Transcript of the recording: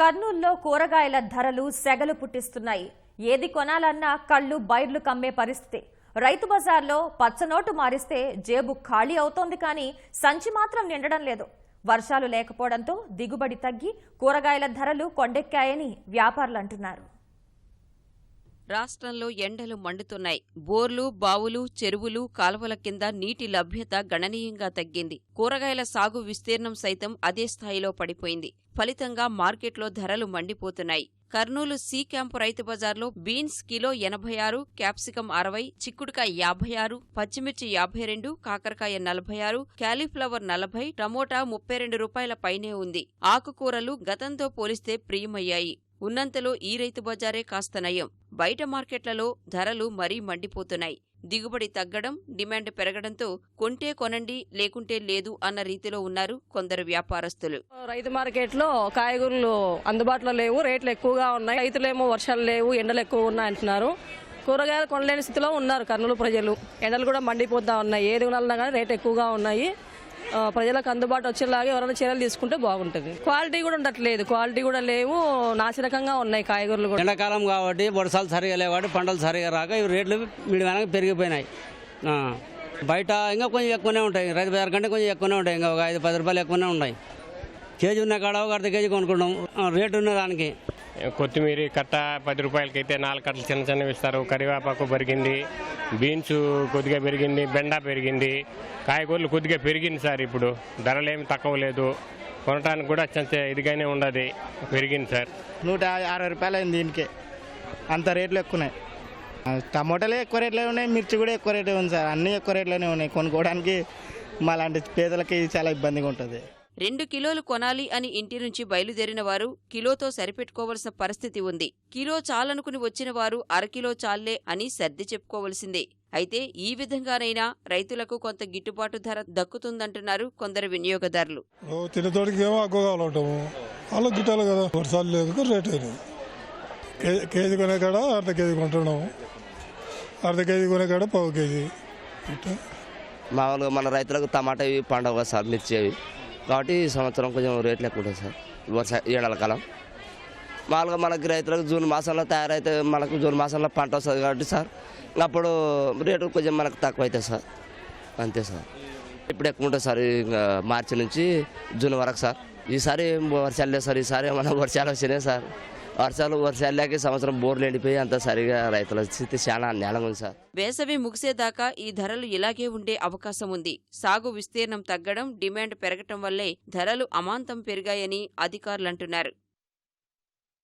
కర్నూలులో కూరగాయల ధరలు సెగలు పుట్టిస్తున్నాయి. ఏది కొనాలన్నా కళ్ళు బైర్లు కమ్మే పరిస్థితి. రైతు బజార్లో పచ్చనోటు మారిస్తే జేబు ఖాళీ అవుతోంది, కానీ సంచి మాత్రం నిండడం లేదు. వర్షాలు లేకపోవడంతో దిగుబడి తగ్గి కూరగాయల ధరలు కొండెక్కాయని వ్యాపారులు అంటున్నారు. రాష్ట్రంలో ఎండలు మండుతున్నాయి. బోర్లు, బావులు, చెరువులు, కాలువల కింద నీటి లభ్యత గణనీయంగా తగ్గింది. కూరగాయల సాగు విస్తీర్ణం సైతం అదే స్థాయిలో పడిపోయింది. ఫలితంగా మార్కెట్లో ధరలు మండిపోతున్నాయి. కర్నూలు సి క్యాంపు రైతు బజార్లో బీన్స్ కిలో 86, క్యాప్సికం 60, చిక్కుడుకాయ 56, పచ్చిమిర్చి 52, కాకరకాయ 46, క్యాలీఫ్లవర్ 40, టమోటా 32 రూపాయల పైనే ఉంది. ఆకుకూరలు గతంతో పోలిస్తే ప్రియమయ్యాయి. ఉన్నంతలో ఈ రైతు బజారే కాస్త నయం. బయట మార్కెట్లలో ధరలు మరీ మండిపోతున్నాయి. దిగుబడి తగ్గడం, డిమాండ్ పెరగడంతో కొంటే కొనండి, లేకుంటే లేదు అన్న రీతిలో ఉన్నారు కొందరు వ్యాపారస్తులు. రైతు మార్కెట్లో కాయగూరలు అందుబాటులో లేవు, రేట్లు ఎక్కువగా ఉన్నాయి. రైతులేమో వర్షాలు లేవు, ఎండలు ఎక్కువ ఉన్నాయి అంటున్నారు. కూరగాయలు కొనలేని స్థితిలో ఉన్నారు కర్నూలు ప్రజలు. ఎండలు కూడా మండిపోతా ఉన్నాయి. ఏది కొనాలన్నా కానీ రేటు ఎక్కువగా ఉన్నాయి. ప్రజలకు అందుబాటు వచ్చేలాగా ఎవరైనా చర్యలు తీసుకుంటే బాగుంటుంది. క్వాలిటీ కూడా ఉండట్లేదు, క్వాలిటీ కూడా లేవు, నాసిరకంగా ఉన్నాయి కాయగూరలు కూడా. ఎండాకాలం కాబట్టి వర్షాలు సరిగా లేవు కాబట్టి పంటలు సరిగా రాక ఈ రేట్లు మిడివెనక పెరిగిపోయినాయి. బయట ఇంకా కొంచెం ఎక్కువనే ఉంటాయి, రైతు బజార్ కంటే కొంచెం ఎక్కువనే ఉంటాయి. ఇంకా ఒక 5-10 రూపాయలు ఎక్కువనే ఉన్నాయి. కేజీ ఉన్న కాడ ఒక అర్ధ కేజీ కొనుక్కుంటాం, రేటు ఉన్న దానికి. కొత్తిమీర కట్ట 10 రూపాయలకైతే 4 కట్టలు చిన్న చిన్నవి ఇస్తారు. కరివేపాకు పెరిగింది, బీన్స్ కొద్దిగా పెరిగింది, బెండ పెరిగింది, కాయగూరలు కొద్దిగా పెరిగింది సార్. ఇప్పుడు ధరలేమి తక్కువ లేదు, కొనడానికి కూడా ఇదిగానే ఉండదు, పెరిగింది సార్. 160 రూపాయలు అయింది దీనికి. అంత రేట్లు ఎక్కువన్నాయి. టమోటాలే ఎక్కువ రేట్లే ఉన్నాయి, మిర్చి కూడా ఎక్కువ రేటే ఉంది సార్. అన్నీ ఎక్కువ రేట్లోనే ఉన్నాయి. కొనుక్కోవడానికి మా లాంటి పేదలకి చాలా ఇబ్బందిగా ఉంటుంది. 2 కిలోలు కొనాలి అని ఇంటి నుంచి బయలుదేరిన వారు కిలోతో సరిపెట్టుకోవలసిన పరిస్థితి ఉంది. కిలో చాలనుకుని వచ్చిన వారు అరకిలో చాల్లే అని సర్ది చెప్పుకోవలసిందే. అయితే ఈ విధంగానైనా రైతులకు కొంత గిట్టుబాటు ధర దక్కుతుందంటున్నారు కొందరు వినియోగదారులు. తినతోడికి ఏమో ఎక్కువ కావాలంటాము, వాళ్ళకి గిట్టాలి కదా. వర్షాలు లేదు, రేట్ అయినాయి. కేజీ కొనే కాడ అర్ధ కేజీ కొంటున్నాము, అర్ధ కేజీ కొనే కాడ పావు కేజీ. మామూలుగా మన రైతులకు టమాటా ఇవి పండవ సార్, మిర్చి అవి కాబట్టి ఈ సంవత్సరం కొంచెం రేట్లు ఎక్కువ ఉంటుంది సార్. ఎండల కాలం మామూలుగా మనకి రైతులకు జూన్ మాసంలో తయారైతే మనకు జూన్ మాసంలో పంట వస్తుంది కాబట్టి సార్, అప్పుడు రేటు కొంచెం మనకు తక్కువ అవుతుంది సార్. అంతే సార్. ఇప్పుడు ఎక్కువ ఉంటుంది సార్, ఇంకా మార్చి నుంచి జూన్ వరకు సార్. ఈసారి వర్షాలు లేదు సార్. ఈసారి మన వర్షాలు వచ్చినాయి సార్. వర్షాలు లేక సంవత్సరం బోర్లు ఎండిపోయి అంత సరిగా రైతుల స్థితి చాలా నేలంగా ఉంది సార్. వేసవి ముగిసేదాకా ఈ ధరలు ఇలాగే ఉండే అవకాశం ఉంది. సాగు విస్తీర్ణం తగ్గడం, డిమాండ్ పెరగటం వల్లే ధరలు అమాంతం పెరిగాయని అధికారులంటున్నారు.